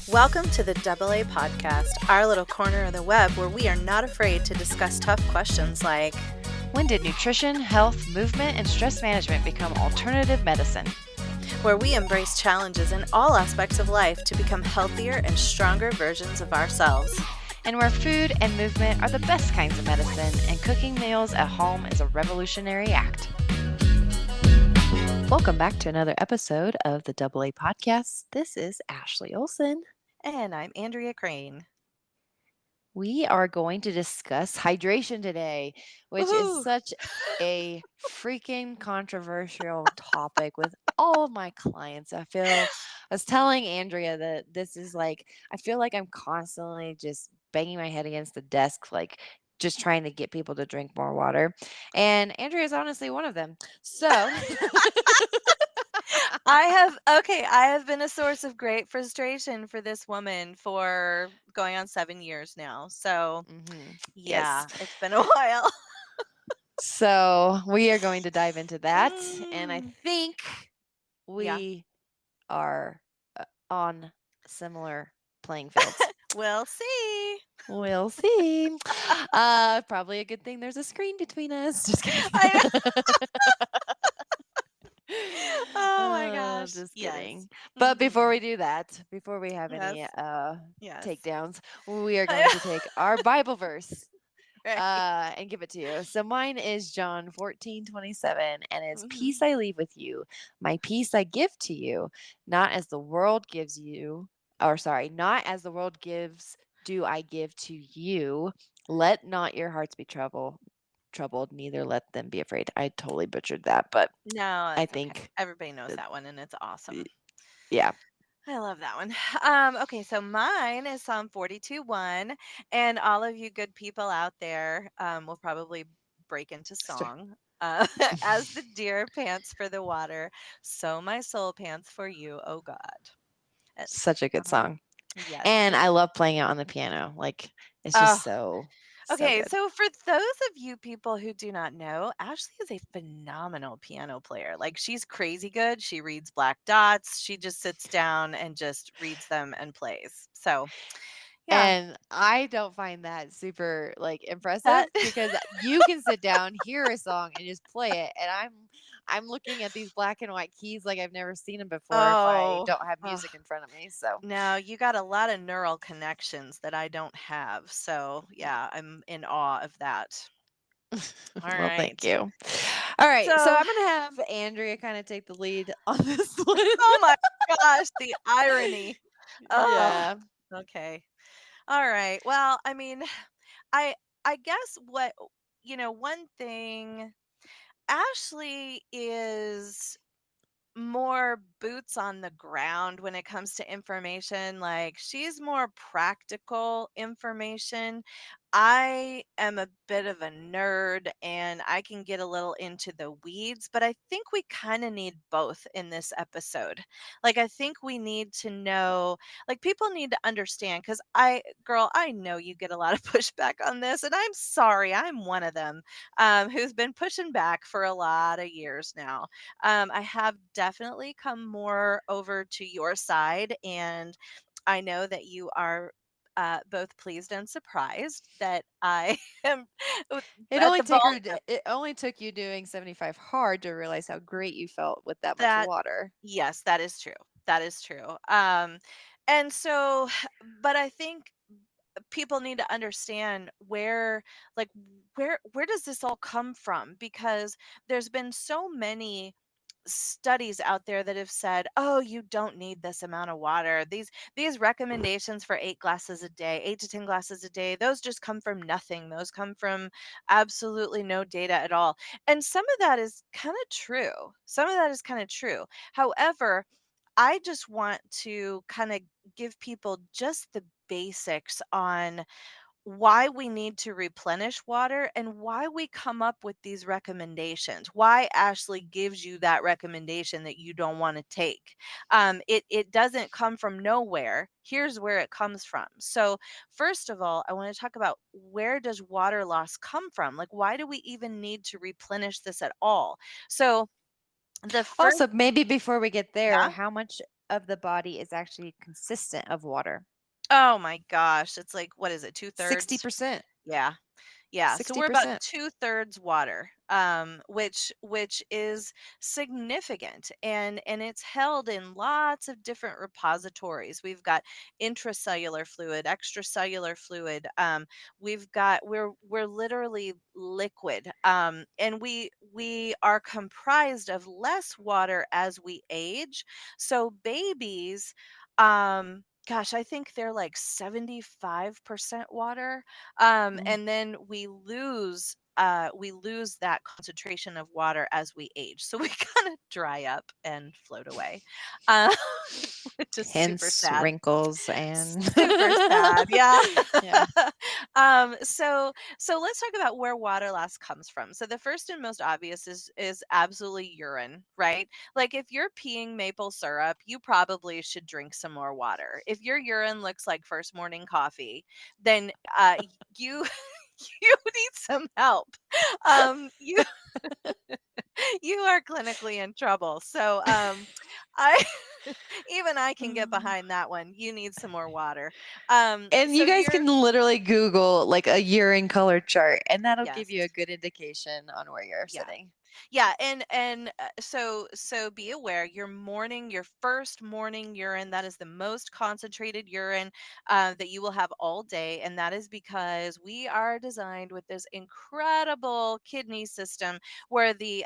Welcome to the AA Podcast, our little corner of the web where we are not afraid to discuss tough questions like, when did nutrition, health, movement, and stress management become alternative medicine? Where we embrace challenges in all aspects of life to become healthier and stronger versions of ourselves. And where food and movement are the best kinds of medicine, and cooking meals at home is a revolutionary act. Welcome back to another episode of the AA Podcast. This is Ashley Olson. And I'm Andrea Crane. We are going to discuss hydration today, which is such a freaking controversial topic with all of my clients. I was telling Andrea that this is like, I feel like I'm constantly just banging my head against the desk, like just trying to get people to drink more water. And Andrea is honestly one of them. So I have been a source of great frustration for this woman for going on 7 years now. So, yeah, yes. it's been a while. So we are going to dive into that. And I think we are on similar playing fields. We'll see. We'll see. Probably a good thing there's a screen between us. Just kidding. Oh my gosh. Just Yes. kidding. But before we do that, before we have any takedowns, we are going to take our Bible verse and give it to you. So mine is John 14:27, and it's peace I leave with you, my peace I give to you, not as the world gives you, not as the world gives do I give to you. Let not your hearts be troubled, neither let them be afraid. I totally butchered that, but no, I think everybody knows that one, and it's awesome. Yeah. I love that one. Okay, so mine is Psalm 42:1, and all of you good people out there will probably break into song. As the deer pants for the water, so my soul pants for you, oh God. Such a good song. Yes. And I love playing it on the piano. Like, it's just so Okay, good. so for those of you people who do not know, Ashley is a phenomenal piano player. Like, she's crazy good. She reads black dots. She just sits down and just reads them and plays. So, yeah. And I don't find that super like impressive because you can sit down, hear a song, and just play it. And I'm looking at these black and white keys like I've never seen them before if I don't have music in front of me. So No, you got a lot of neural connections that I don't have. So yeah, I'm in awe of that. All well, right. thank you. All right, so I'm gonna have Andrea kind of take the lead on this one. Oh my gosh, the irony. Yeah. Okay. All right. Well, I mean, I guess one thing, Ashley is more boots on the ground when it comes to information. Like, she's more practical information. I am a bit of a nerd and I can get a little into the weeds, but I think we kind of need both in this episode. Like, I think we need to know, like, people need to understand, because I know you get a lot of pushback on this, and I'm sorry, I'm one of them who's been pushing back for a lot of years now. I have definitely come more over to your side, and I know that you are both pleased and surprised that I am It only took you doing 75 hard to realize how great you felt with that much water. Yes, that is true. That is true. And so, but I think people need to understand like, where does this all come from? Because there's been so many studies out there that have said, oh, you don't need this amount of water. These recommendations for 8 glasses a day, 8 to 10 glasses a day, those just come from nothing. Those come from absolutely no data at all. And some of that is kind of true. However, I just want to kind of give people just the basics on why we need to replenish water and why we come up with these recommendations. Why Ashley gives you that recommendation that you don't want to take. It doesn't come from nowhere. Here's where it comes from. So first of all, I want to talk about, where does water loss come from? Like, why do we even need to replenish this at all? So the first, Also, maybe before we get there, how much of the body is actually consistent of water. Oh my gosh, it's like, what is it, 2/3? 60%. Yeah. Yeah, so we're about 60%. 2/3 water, which is significant, and it's held in lots of different repositories. We've got intracellular fluid, extracellular fluid. We're literally liquid, and we are comprised of less water as we age. So babies, gosh, I think they're like 75% water, Mm. and then we lose that concentration of water as we age, so we kind of dry up and float away, uh, which is super Hence sad. wrinkles and Super sad, yeah. yeah. So let's talk about where water loss comes from. So the first and most obvious is absolutely urine, right? Like if you're peeing maple syrup, you probably should drink some more water. If your urine looks like first morning coffee, then you you need some help. You you are clinically in trouble. So I even I can get behind that one. You need some more water. And So you guys you're can literally Google like a urine color chart, and that'll give yes. you a good indication on where you're Yeah. sitting. Yeah, and so be aware your first morning urine, that is the most concentrated urine that you will have all day, and that is because we are designed with this incredible kidney system where the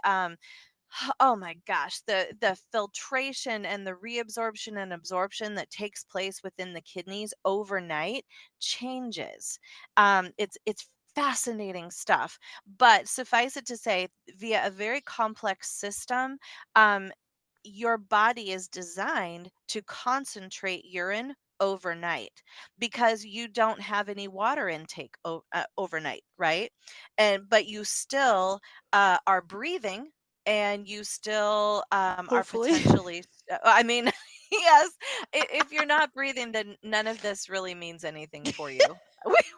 oh my gosh, the filtration and the reabsorption and absorption that takes place within the kidneys overnight changes. It's fascinating stuff. But suffice it to say, via a very complex system, um, your body is designed to concentrate urine overnight because you don't have any water intake overnight, right? And but you still are breathing, and you still are Hopefully. potentially I mean yes, if you're not breathing, then none of this really means anything for you.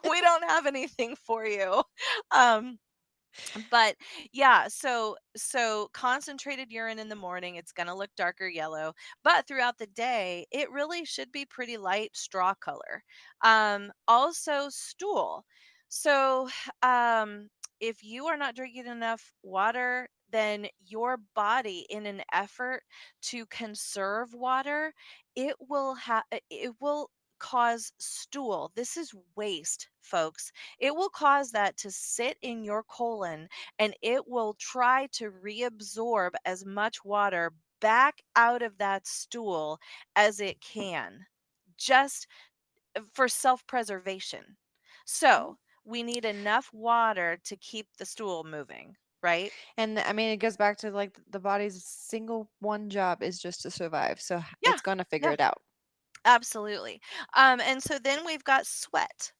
We don't have anything for you. um but yeah, so concentrated urine in the morning, it's going to look darker yellow, but throughout the day it really should be pretty light straw color. Also stool. So if you are not drinking enough water, then your body, in an effort to conserve water, it will cause stool. This is waste, folks. It will cause that to sit in your colon, and it will try to reabsorb as much water back out of that stool as it can, just for self preservation. So we need enough water to keep the stool moving, right? And I mean, it goes back to like the body's single one job is just to survive. So Yeah. it's going to figure Yeah. it out. Absolutely. And so then we've got sweat.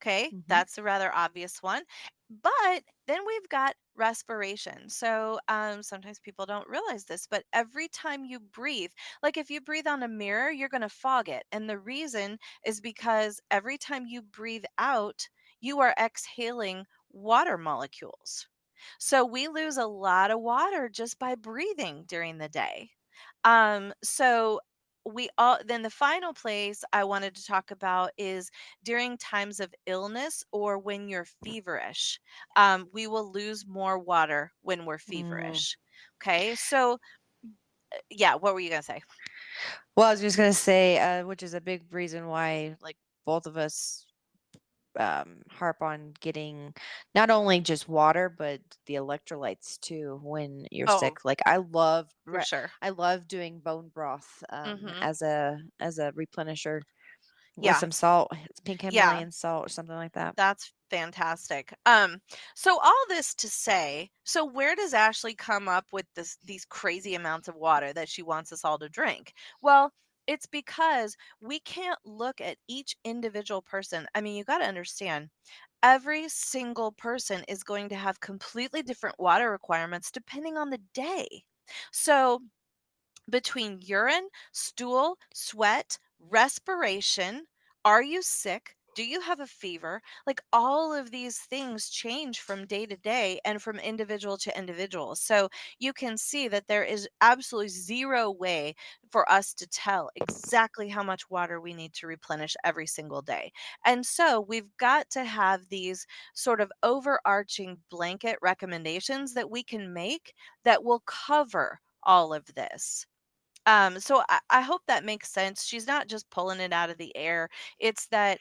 Okay, Hmm. that's a rather obvious one. But then we've got respiration. So sometimes people don't realize this, but every time you breathe, like if you breathe on a mirror, you're going to fog it. And the reason is because every time you breathe out, you are exhaling water molecules. So we lose a lot of water just by breathing during the day. So we all then the final place I wanted to talk about is during times of illness or when you're feverish. We will lose more water when we're Mm. feverish. Okay, so yeah, what were you gonna say? Well, I was just going to say, which is a big reason why, like, both of us harp on getting not only just water but the electrolytes too when you're Oh, sick. Like for sure. I love doing bone broth Mm-hmm. as a replenisher with Yeah, some salt, pink yeah. Himalayan salt or something like that. That's fantastic. So all this to say, so where does Ashley come up with these crazy amounts of water that she wants us all to drink? Well, it's because we can't look at each individual person. I mean, you got to understand, every single person is going to have completely different water requirements depending on the day. So, between urine, stool, sweat, respiration, are you sick? Do you have a fever? Like all of these things change from day to day and from individual to individual. So you can see that there is absolutely zero way for us to tell exactly how much water we need to replenish every single day. And so we've got to have these sort of overarching blanket recommendations that we can make that will cover all of this. So I hope that makes sense. She's not just pulling it out of the air. It's that,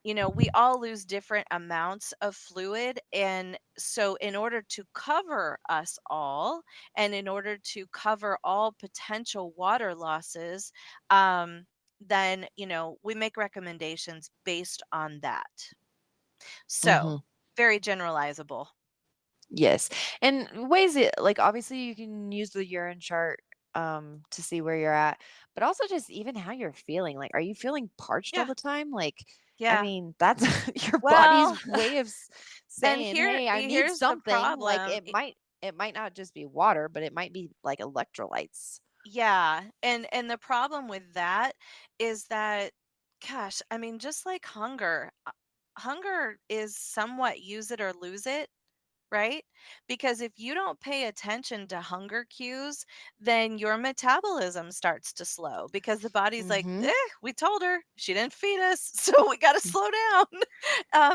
we all lose different amounts of fluid. And so, in order to cover us all, and in order to cover all potential water losses, then, we make recommendations based on that. So, Mhm. very generalizable. Yes. And ways it like obviously you can use the urine chart to see where you're at, but also just even how you're feeling. Like are you feeling parched all Yeah. the time? Like I Yeah. mean, that's your body's Well, way of and saying, "Hey, I need here's the something." Like problem. it might not just be water, but it might be like electrolytes. Yeah, and the problem with that is that, gosh, I mean, just like hunger, hunger is somewhat use it or lose it, right? Because if you don't pay attention to hunger cues, then your metabolism starts to slow because the body's like, Mhm. we told her she didn't feed us, so we got to slow down.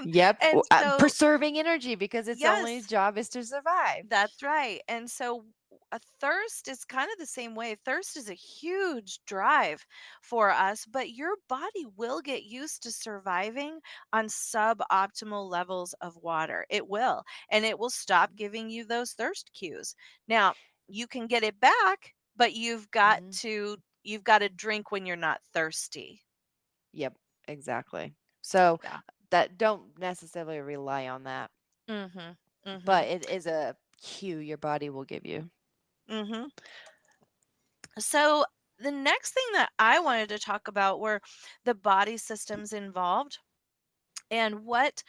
Yep. And so, Preserving energy because its only yes, job is to survive. that's right. And so a thirst is kind of the same way. Thirst is a huge drive for us, but your body will get used to surviving on suboptimal levels of water. It will, and it will stop giving you those thirst cues. Now, you can get it back, but Mhm. you've got to drink when you're not thirsty. Yep, exactly. So Yeah. that don't necessarily rely on that, Mhm. but Mhm. it is a cue your body will give you. Mhm. So the next thing that I wanted to talk about were the body systems involved and what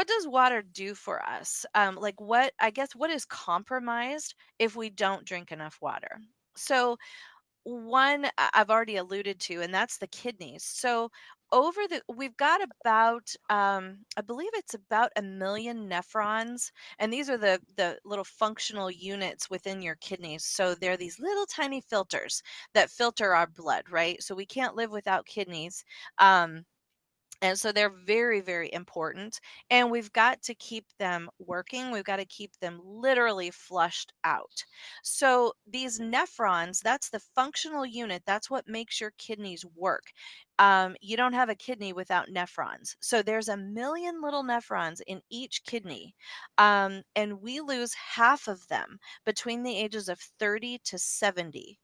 does water do for us, like what I guess what is compromised if we don't drink enough water. So one I've already alluded to, and that's the kidneys. So we've got about I believe it's about 1 million nephrons, and these are the little functional units within your kidneys. So they're these little tiny filters that filter our blood, right? So we can't live without kidneys. And so they're very, very important. And we've got to keep them working. We've got to keep them literally flushed out. So these nephrons, that's the functional unit. That's what makes your kidneys work. You don't have a kidney without nephrons. So there's 1 million little nephrons in each kidney. And we lose half of them between the ages of 30 to 70.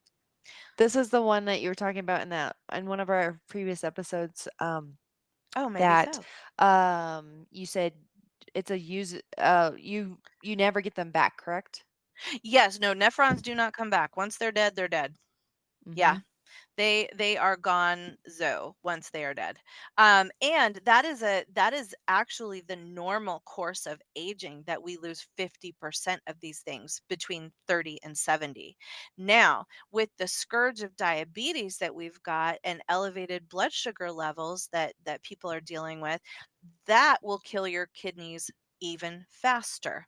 This is the one that you were talking about in one of our previous episodes, Oh, maybe that so. you said it's a use you never get them back, correct? Yes, no, nephrons do not come back. Once they're dead, they're dead. Yeah. Mhm. They are gone zo once they are dead. And that is actually the normal course of aging, that we lose 50% of these things between 30 and 70. Now, with the scourge of diabetes that we've got and elevated blood sugar levels that people are dealing with, that will kill your kidneys even faster.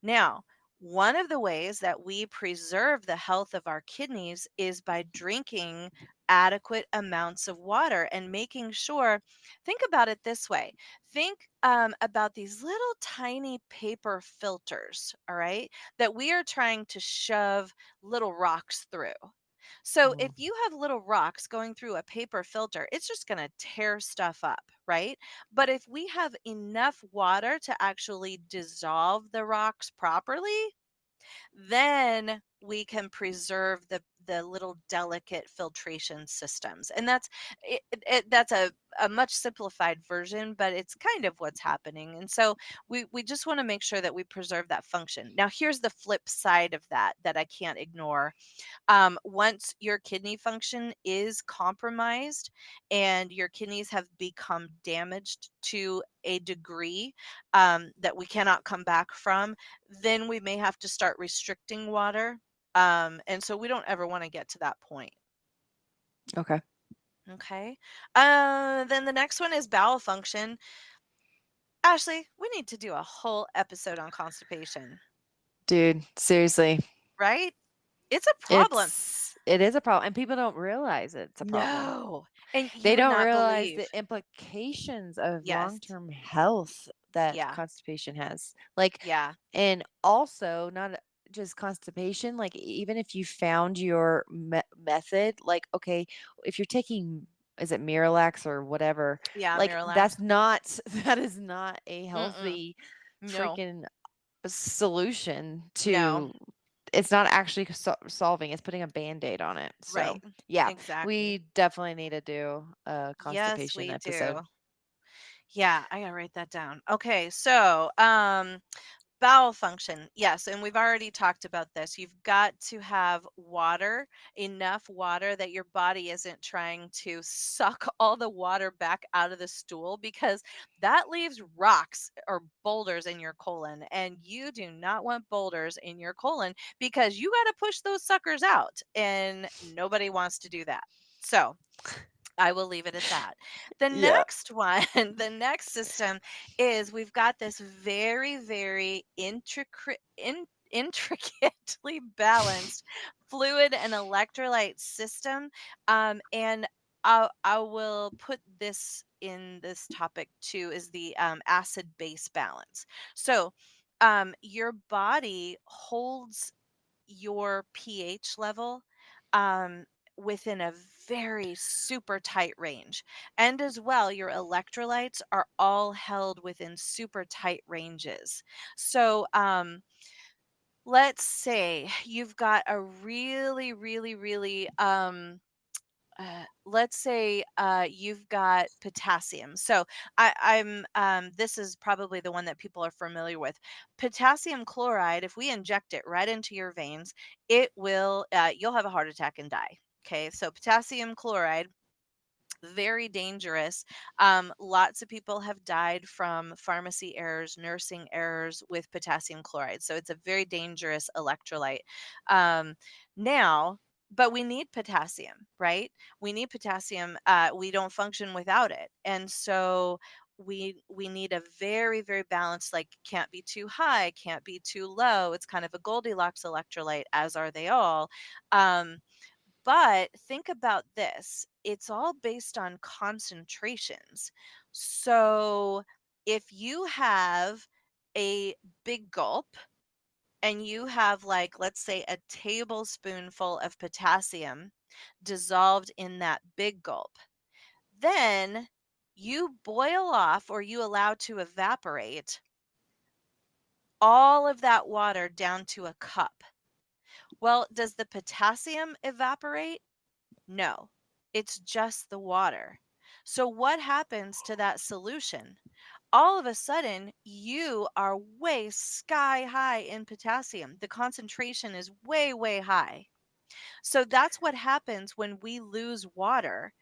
Now, one of the ways that we preserve the health of our kidneys is by drinking adequate amounts of water and making sure. Think about it this way. Think about these little tiny paper filters, all right, that we are trying to shove little rocks through. So if Mm. you have little rocks going through a paper filter, it's just going to tear stuff up, right? But if we have enough water to actually dissolve the rocks properly, then we can preserve the little delicate filtration systems. And that's a much simplified version, but it's kind of what's happening. And so we just want to make sure that we preserve that function. Now here's the flip side of that I can't ignore. Once your kidney function is compromised and your kidneys have become damaged to a degree that we cannot come back from, then we may have to start restricting water. And so we don't ever want to get to that point. Okay. Okay. Then the next one is bowel function. Ashley, we need to do a whole episode on constipation, Dude, seriously. right? It's a problem. It is a problem, and people don't realize it's a problem. No. And you They would don't not realize believe. the implications of Yes. long-term health that Yeah. constipation has. Like, Yeah. and also not just constipation, like even if you found your method, like, okay, if you're taking, is it Miralax or whatever, Yeah, like Miralax. that's not, that is not a Mm-mm. healthy No. freaking solution No. to, it's not actually solving, it's putting a band-aid on it. So Right. yeah, Exactly. we definitely need to do a Yes, constipation we episode. do. Yeah, I gotta write that down. Okay, so bowel function. Yes, and we've already talked about this. You've got to have water, enough water that your body isn't trying to suck all the water back out of the stool because that leaves rocks or boulders in your colon. And you do not want boulders in your colon because you got to push those suckers out. And nobody wants to do that. So, I will leave it at that. The Yeah. next one, the next system is we've got this very, very intricately balanced fluid and electrolyte system. And I will put this in this topic too is the acid base balance. So your body holds your pH level um, within a very super tight range. And as well, your electrolytes are all held within super tight ranges. So, let's say you've got a really, really, really let's say you've got potassium. So I'm this is probably the one that people are familiar with. Potassium chloride. If we inject it right into your veins, it will you'll have a heart attack and die. Okay, so potassium chloride very dangerous. Lots of people have died from pharmacy errors, nursing errors with potassium chloride. So it's a very dangerous electrolyte. Um, now, but we need potassium, right? We need potassium. We don't function without it, and so we need a very very balanced. Like can't be too high, can't be too low. It's kind of a Goldilocks electrolyte, as are they all. Um, but think about this, it's all based on concentrations. So if you have a big gulp and you have, like, let's say, a tablespoonful of potassium dissolved in that big gulp, then you boil off or you allow to evaporate all of that water down to a cup. Well, does the potassium evaporate? No, it's just the water. So, what happens to that solution? All of a sudden, you are way sky high in potassium. The concentration is way, way high. So, that's what happens when we lose water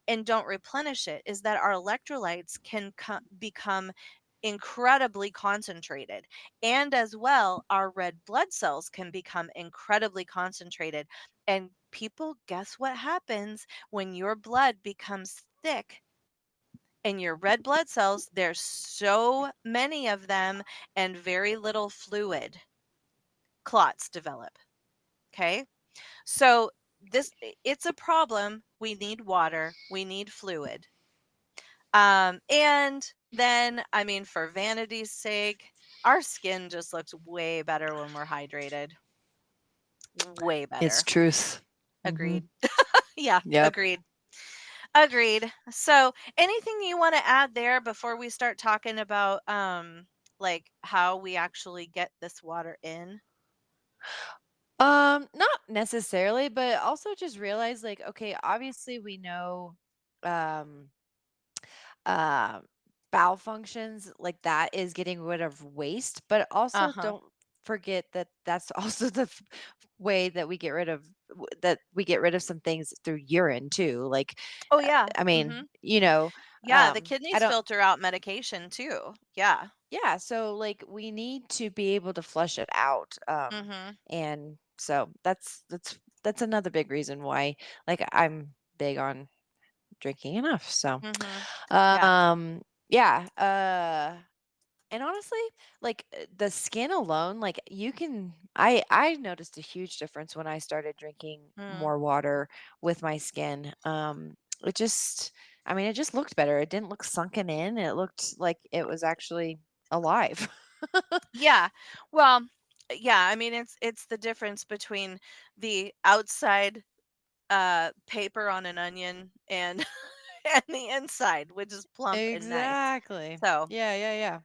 and don't replenish it is that our electrolytes can become incredibly concentrated. And as well, our red blood cells can become incredibly concentrated. And people, guess what happens when your blood becomes thick? And your red blood cells, there's so many of them and very little fluid. Clots develop. Okay. So it's a problem. We need water, we need fluid. And then, I mean, for vanity's sake, our skin just looks way better when we're hydrated. Way It's better. truth. Hmm. Agreed. Yeah, Yep. agreed. Agreed. So, anything you want to add there before we start talking about like how we actually get this water in? Not necessarily, but also just realize, like, okay, obviously we know um um bowel functions like that is getting rid of waste, but also Uh-huh. don't forget that that's also the way that we get rid of that we get rid of some things through urine too. Like, Oh yeah. I mean, Mhm. you know, Yeah, the I kidneys don't, filter out medication too. Yeah. yeah, so like we need to be able to flush it out. Mhm. And so that's another big reason why, like, I'm big on drinking enough. So, Mhm. Yeah. yeah. And honestly, like the skin alone, like you can I noticed a huge difference when I started drinking Mm. more water with my skin. It just I mean, it just looked better. It didn't look sunken in. It looked like it was actually alive. Yeah. Well, yeah, I mean, it's the difference between the outside, paper on an onion and and the inside, which is plump and nice. Exactly. So, Yeah, yeah, yeah.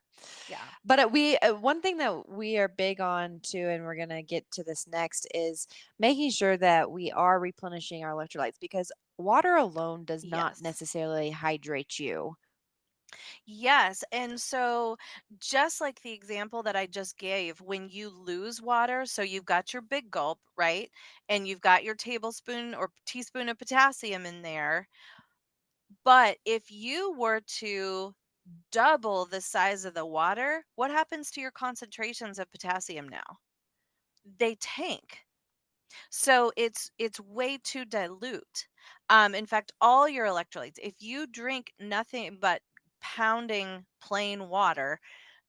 yeah. But we one thing that we are big on too, and we're gonna get to this next, is making sure that we are replenishing our electrolytes because water alone does not Yes. necessarily hydrate you. Yes, and so just like the example that I just gave, when you lose water, so you've got your big gulp, right? And you've got your tablespoon or teaspoon of potassium in there. But if you were to double the size of the water, what happens to your concentrations of potassium now? They tank. So it's way too dilute. In fact, all your electrolytes, if you drink nothing but pounding plain water,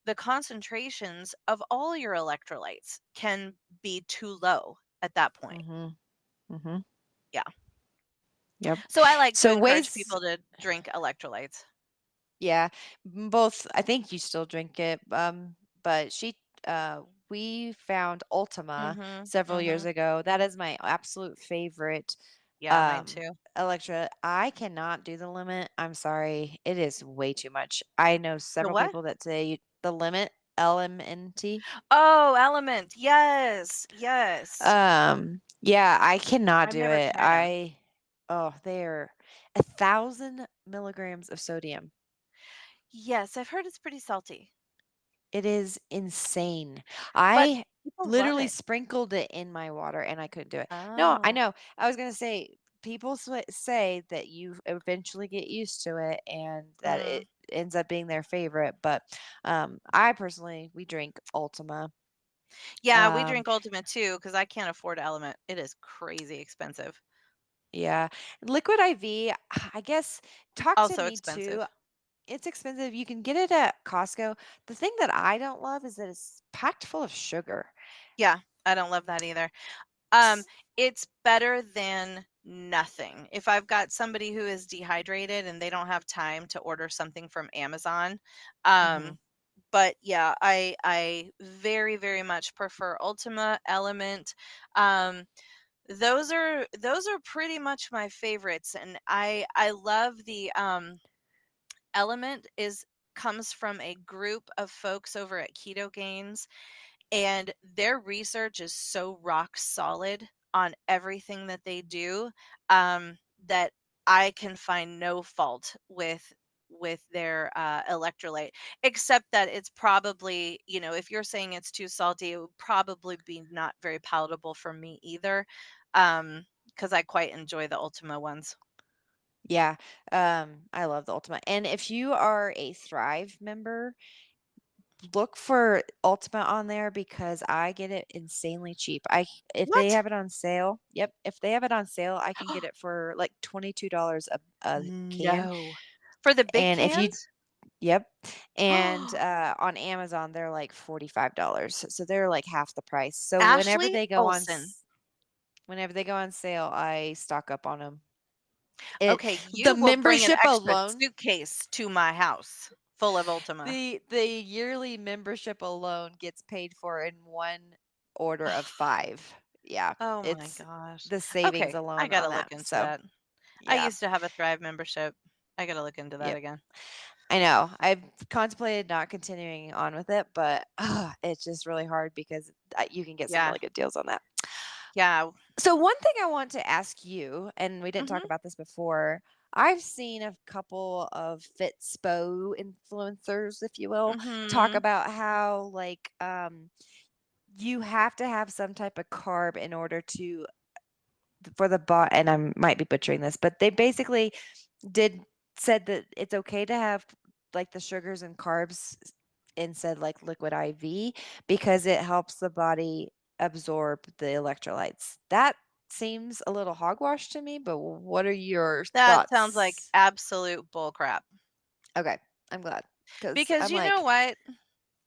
the concentrations of all your electrolytes can be too low at that point. Mhm. Mhm. Yeah. Yep. So I like to So encourage ways people to drink electrolytes. yeah, both I think you still drink it, but uh we found Ultima Mhm. several years Mhm. ago. That is my absolute favorite Yeah, mine too. Electra. I cannot do the limit. I'm sorry. It is way too much. I know The several what? people that say the limit, LMNT. Oh, Element. Yes. Yes. Yeah, I cannot I've do never it. tried them. Oh, they're 1,000 milligrams of sodium. Yes, I've heard it's pretty salty, It is insane. but I people love literally it. sprinkled it in my water and I couldn't do it. No, I Oh. know. I was gonna say people say that you eventually get used to it and that Mm. it ends up being their favorite. But I personally we drink Ultima. Yeah, we Um, drink Ultimate too because I can't afford Element. It is crazy expensive. yeah, Liquid IV. I guess talk to Also me too. expensive. It's expensive. You can get it at Costco. The thing that I don't love is that it's packed full of sugar. Yeah, I don't love that either. Um, it's better than nothing. If I've got somebody who is dehydrated and they don't have time to order something from Amazon, Mhm. um, but yeah, I very, very much prefer Ultima, Element. Um, those are pretty much my favorites, and I love the Element is comes from a group of folks over at Keto Gains, and their research is so rock solid on everything that they do, that I can find no fault with their electrolyte, except that it's probably, if you're saying it's too salty, it would probably be not very palatable for me either, because I quite enjoy the Ultima ones. Yeah, I love the Ultima, and if you are a Thrive member, look for Ultima on there because I get it insanely cheap. If they What? have it on sale, yep, if they have it on sale, I can get it for like $22 a can, No. For the big and if you cans? yep, and, on Amazon, they're like $45, so they're like half the price. So Ashley Olsen. whenever they go on sale, I stock up on them. It Okay, the you will bring an membership extra alone suitcase to my house full of Ultima. the yearly membership alone gets paid for in one order of 5. Yeah, Oh my it's gosh. the savings Okay, I alone gotta on look that, into so, that. I yeah, used to have a Thrive membership. I gotta look into that yep. again. I know, I've contemplated not continuing on with it, but, it's just really hard because, you can get some Yeah. really good deals on that. Yeah. So one thing I want to ask you, and we didn't talk Mhm. about this before, I've seen a couple of Fitspo influencers, if you will, talk Mhm. about how you have to have some type of carb in order to for the bot and I might be butchering this, but they basically did said that it's okay to have like the sugars and carbs and said like liquid IV because it helps the body absorb the electrolytes. That seems a little hogwash to me, but what are your That sounds like thoughts? absolute bullcrap. Okay, I'm glad because Because I'm you know like, what?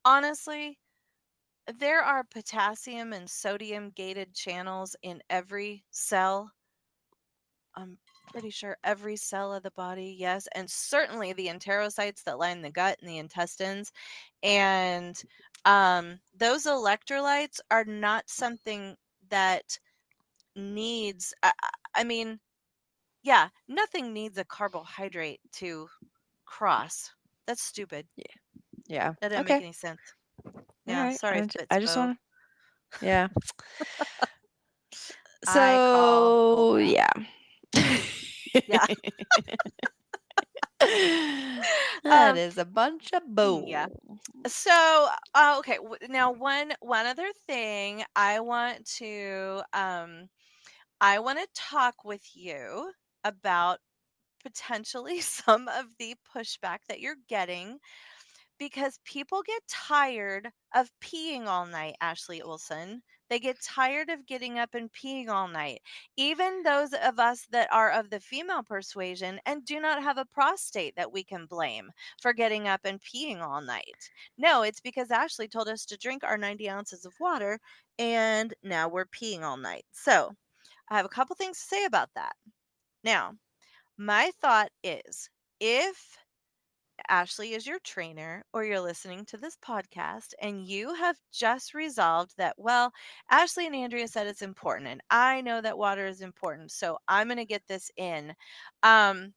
Honestly, there are potassium and sodium gated channels in every cell. I'm pretty sure every cell of the body, yes, and certainly the enterocytes that line the gut and the intestines. And those electrolytes are not something that needs, I mean, yeah, nothing needs a carbohydrate to cross. That's stupid. yeah, yeah, That didn't make okay, any sense. all Yeah, right. sorry, I just Fitspo. want to, yeah. I call So bullcrap. yeah. Yeah. That Um, is a bunch of yeah. bull. So, okay. Now, one other thing I want to talk with you about potentially some of the pushback that you're getting because people get tired of peeing all night, Ashley Olson. They get tired of getting up and peeing all night. Even those of us that are of the female persuasion and do not have a prostate that we can blame for getting up and peeing all night. No, it's because Ashley told us to drink our 90 ounces of water and now we're peeing all night. So I have a couple things to say about that. Now, my thought is if Ashley is your trainer, or you're listening to this podcast, and you have just resolved that, well, Ashley and Andrea said it's important, and I know that water is important, so I'm going to get this in. Um,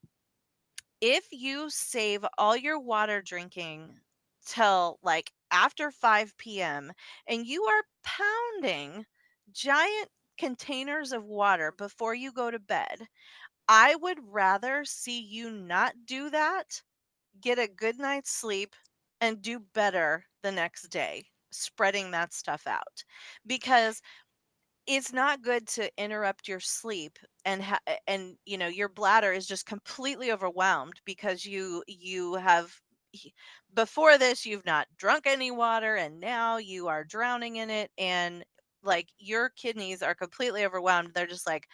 if you save all your water drinking till like after 5 p.m., and you are pounding giant containers of water before you go to bed, I would rather see you not do that, get a good night's sleep, and do better the next day spreading that stuff out, because it's not good to interrupt your sleep and your bladder is just completely overwhelmed because you have before this you've not drunk any water and now you are drowning in it, and like your kidneys are completely overwhelmed. They're just like,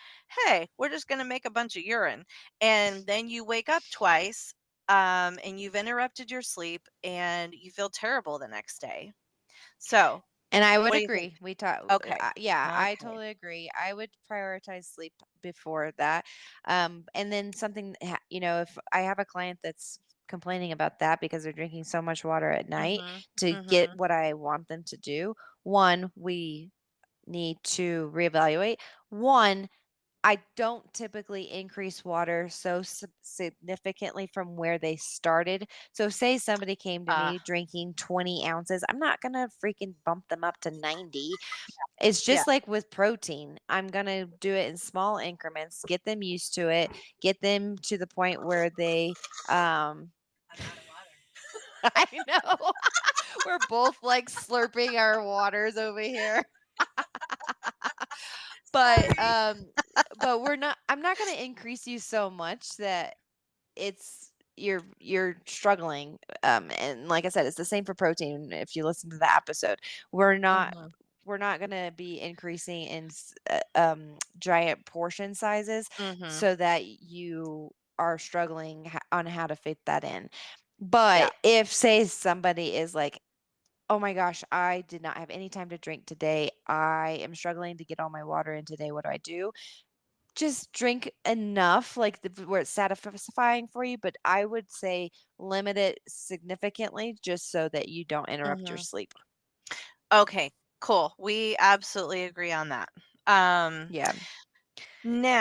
hey, we're just going to make a bunch of urine, and then you wake up twice, and you've interrupted your sleep and you feel terrible the next day. So And I would what do you think? agree. We talk, Okay. yeah, I Okay. totally agree. I would prioritize sleep before that. And then something, if I have a client that's complaining about that because they're drinking so much water at night Mhm. to get Mhm. what I want them to do, one, we need to reevaluate. One, I don't typically increase water so significantly from where they started. So, say somebody came to Uh, me drinking 20 ounces, I'm not going to freaking bump them up to 90. It's yeah. just like with protein. I'm going to do it in small increments, get them used to it, get them to the point where they, um, I'm out of water. I know we're both like slurping our waters over here. But Sorry. but I'm not going to increase you so much that it's you're struggling, and like I said, it's the same for protein. If you listen to the episode, we're not Mhm. we're not going to be increasing in giant portion sizes Mhm. so that you are struggling on how to fit that in. Yeah. But if, say, somebody is like, oh my gosh, I did not have any time to drink today, I am struggling to get all my water in today, what do I do? Just drink enough, like, where it's satisfying for you, but I would say limit it significantly just so that you don't interrupt your Mhm. sleep. Okay. Cool. We absolutely agree on that. Um Yeah.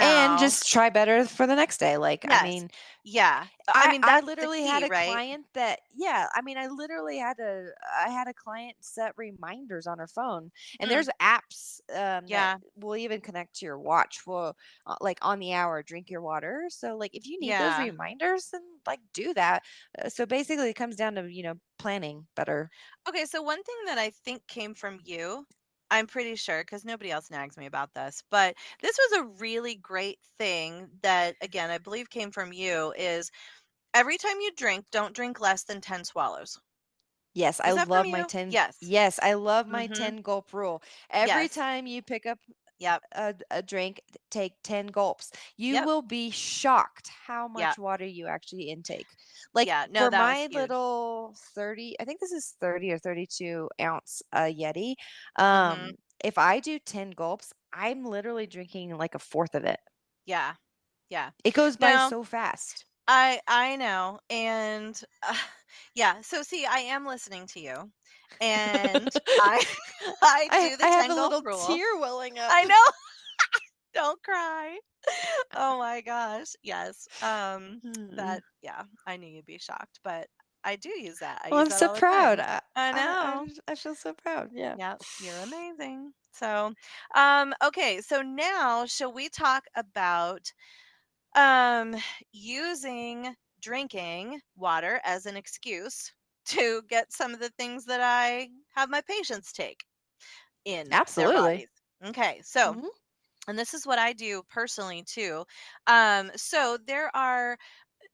And Now, just try better for the next day. Like, I yes. mean, Yeah. I I mean I that's the literally had key, a right? client that, yeah, I mean, I had a client set reminders on her phone, and Mm, there's apps, that yeah. will even connect to your watch, will, like, on the hour, drink your water. So, like, if you need those Yeah. reminders, then, like, do that. So basically it comes down to, planning better. Okay, so one thing that I think came from you, I'm pretty sure, because nobody else nags me about this, but this was a really great thing that, again, I believe came from you is every time you drink, don't drink less than 10 swallows. Was that from you? Yes. Yes, I love my Mhm. 10 gulp rule. Every Yes. time you pick up Yep. a drink, take 10 gulps. You Yep. will be shocked how Yeah. much water you actually intake. Like Yeah. No, for that was my huge. little 30, I think this is 30 or 32-ounce Yeti. Mhm. If I do 10 gulps, I'm literally drinking like a fourth of it. Yeah. Yeah. It goes by No, so fast. I know, and, yeah, so see, I am listening to you, and I I do I the have 10 a gulp little rule. tear welling up. I know, don't cry. Oh my gosh, yes, Hmm. that yeah, I knew you'd be shocked, but I do use that, I Well, use I'm that so all the proud. time. I I know. I feel so proud. Yeah. Yep, you're amazing. So, okay, so now shall we talk about um using drinking water as an excuse to get some of the things that I have my patients take in their Absolutely. bodies. Okay, so Mhm. and this is what I do personally too. So there are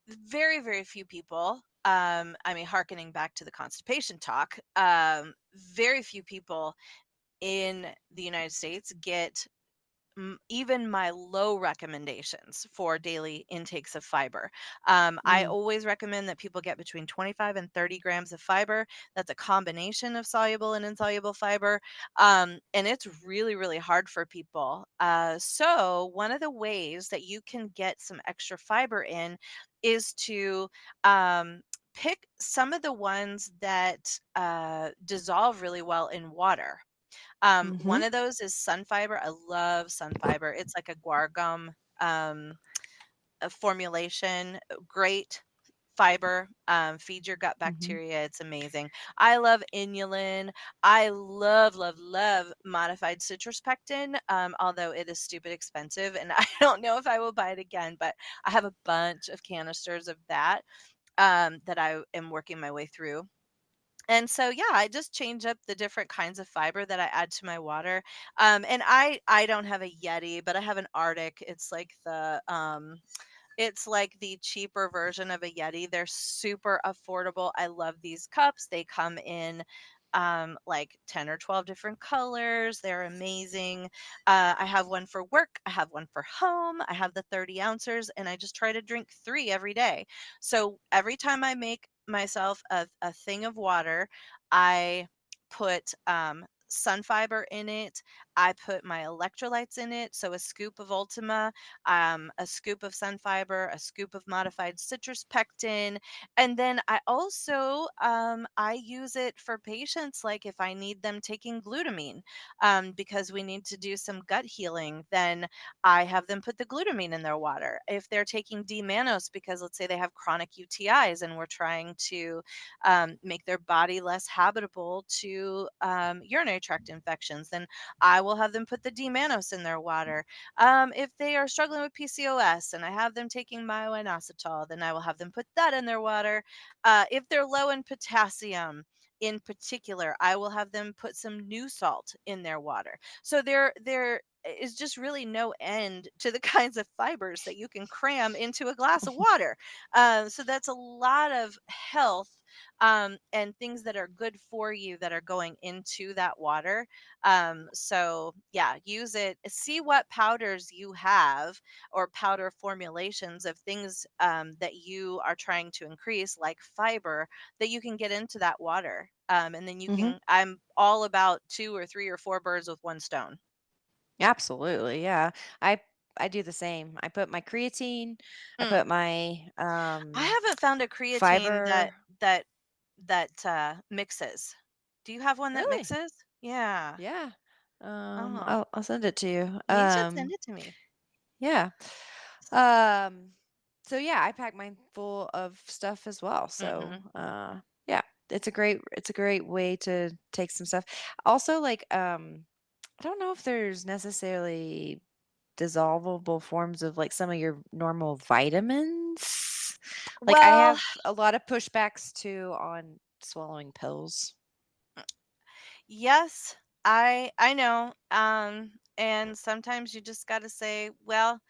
very few people. I mean, harkening back to the constipation talk, very few people in the United States get even my low recommendations for daily intakes of fiber. I Mm. always recommend that people get between 25 and 30 grams of fiber. That's a combination of soluble and insoluble fiber. And it's really hard for people. So, one of the ways that you can get some extra fiber in is to pick some of the ones that dissolve really well in water. One Mhm. of those is sun fiber. I love sun fiber. It's like a guar gum a formulation. Great fiber. Feed your gut Mhm. bacteria. It's amazing. I love inulin. I love modified citrus pectin. Although it is stupid expensive, and I don't know if I will buy it again. But I have a bunch of canisters of that that I am working my way through. And so, yeah, I just change up the different kinds of fiber that I add to my water. And I don't have a Yeti, but I have an Arctic. It's like the cheaper version of a Yeti. They're super affordable. I love these cups. They come in like 10 or 12 different colors. They're amazing. I have one for work, I have one for home, I have the 30 ounces, and I just try to drink three every day. So every time I make myself a thing of water, I put sun fiber in it. I put my electrolytes in it. So a scoop of Ultima, a scoop of sun fiber, a scoop of modified citrus pectin, and then I also I use it for patients like if I need them taking glutamine because we need to do some gut healing, then I have them put the glutamine in their water. If they're taking D-mannose because let's say they have chronic UTIs and we're trying to make their body less habitable to urinary tract infections, then I will have them put the D-mannose in their water. If they are struggling with PCOS and I have them taking myo-inositol, then I will have them put that in their water. If they're low in potassium, in particular, I will have them put some new salt in their water. So there is just really no end to the kinds of fibers that you can cram into a glass of water. So that's a lot of health and things that are good for you that are going into that water. So yeah, use it. See what powders you have or powder formulations of things that you are trying to increase, like fiber, that you can get into that water. And then you Mhm. can, I'm all about two or three or four birds with one stone. Absolutely. Yeah. I I do the same. I put my creatine, I Mm. put my I haven't found a creatine fiber. that mixes. Do you have one that Really? mixes? Yeah. Yeah. Oh, I'll send it to you. you should send it to me. Yeah. Um, so yeah, I pack mine full of stuff as well. So, Mhm. yeah, it's a great way to take some stuff. Also, like, I don't know if there's necessarily dissolvable forms of like some of your normal vitamins. Like, I Well, have a lot of pushbacks too on swallowing pills. yes, I know. And sometimes you just got to say, well,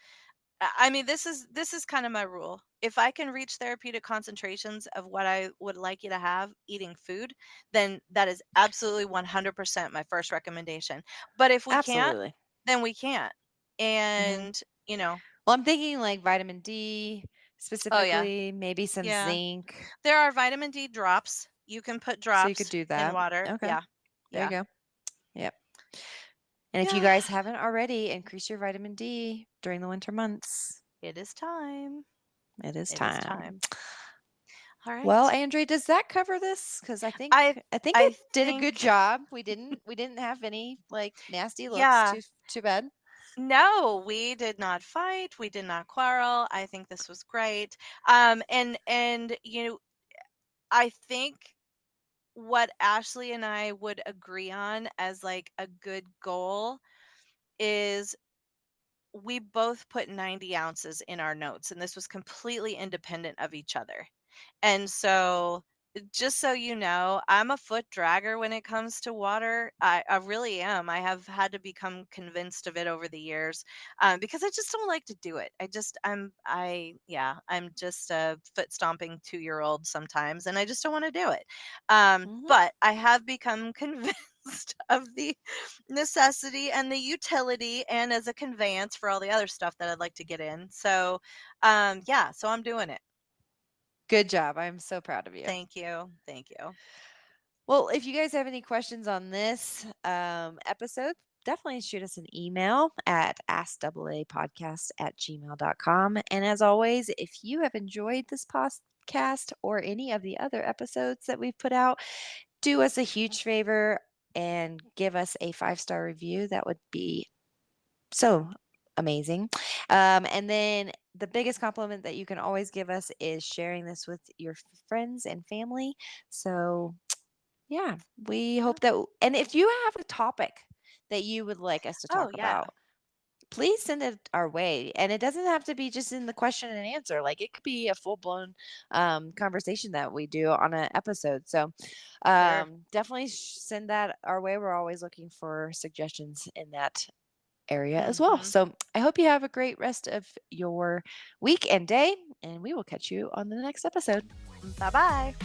I mean, this is kind of my rule. If I can reach therapeutic concentrations of what I would like you to have eating food, then that is absolutely 100% my first recommendation. But if we can't, Absolutely. then we can't. And, Well, I'm thinking like vitamin D specifically, maybe some zinc. There are vitamin D drops. You can put So you could drops do in that. water. Okay. Yeah. There you Yeah. go. Yep. And if you Yeah. guys haven't already, increase your vitamin D during the winter months. It is time. It is It is time. time. All Well, right. Andre, does that cover this? Because I think I it did a good think job. We didn't have any like nasty looks. yeah. Too bad. No, we did not fight. We did not quarrel. I think this was great. And I think what Ashley and I would agree on as like a good goal is we both put 90 ounces in our notes, and this was completely independent of each other. And so, just so you know, I'm a foot dragger when it comes to water. I really am. I have had to become convinced of it over the years, because I just don't like to do it. I'm just a foot stomping 2-year-old sometimes, and I just don't want to do it. But I have become convinced of the necessity and the utility, and as a conveyance for all the other stuff that I'd like to get in. So, so I'm doing it. Good job. I'm so proud of you. Thank you. Thank you. Well, if you guys have any questions on this episode, definitely shoot us an email at askaapodcast@gmail.com. And as always, if you have enjoyed this podcast or any of the other episodes that we've put out, do us a huge favor and give us a 5-star review. That would be so amazing. And then the biggest compliment that you can always give us is sharing this with your friends and family. So yeah, we Yeah. hope that and if you have a topic that you would like us to Oh, talk yeah. about, please send it our way. And it doesn't have to be just in the question and answer. Like it could be a full-blown conversation that we do on an episode. So Sure. definitely send that our way. We're always looking for suggestions in that area as well. Mhm. So I hope you have a great rest of your week and day, and we will catch you on the next episode. Bye-bye.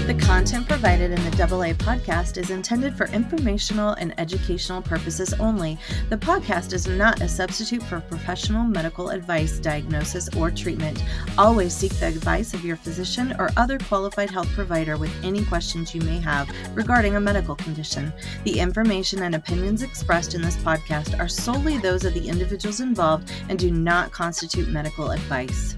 The content provided in the AA podcast is intended for informational and educational purposes only. The podcast is not a substitute for professional medical advice, diagnosis, or treatment. Always seek the advice of your physician or other qualified health provider with any questions you may have regarding a medical condition. The information and opinions expressed in this podcast are solely those of the individuals involved and do not constitute medical advice.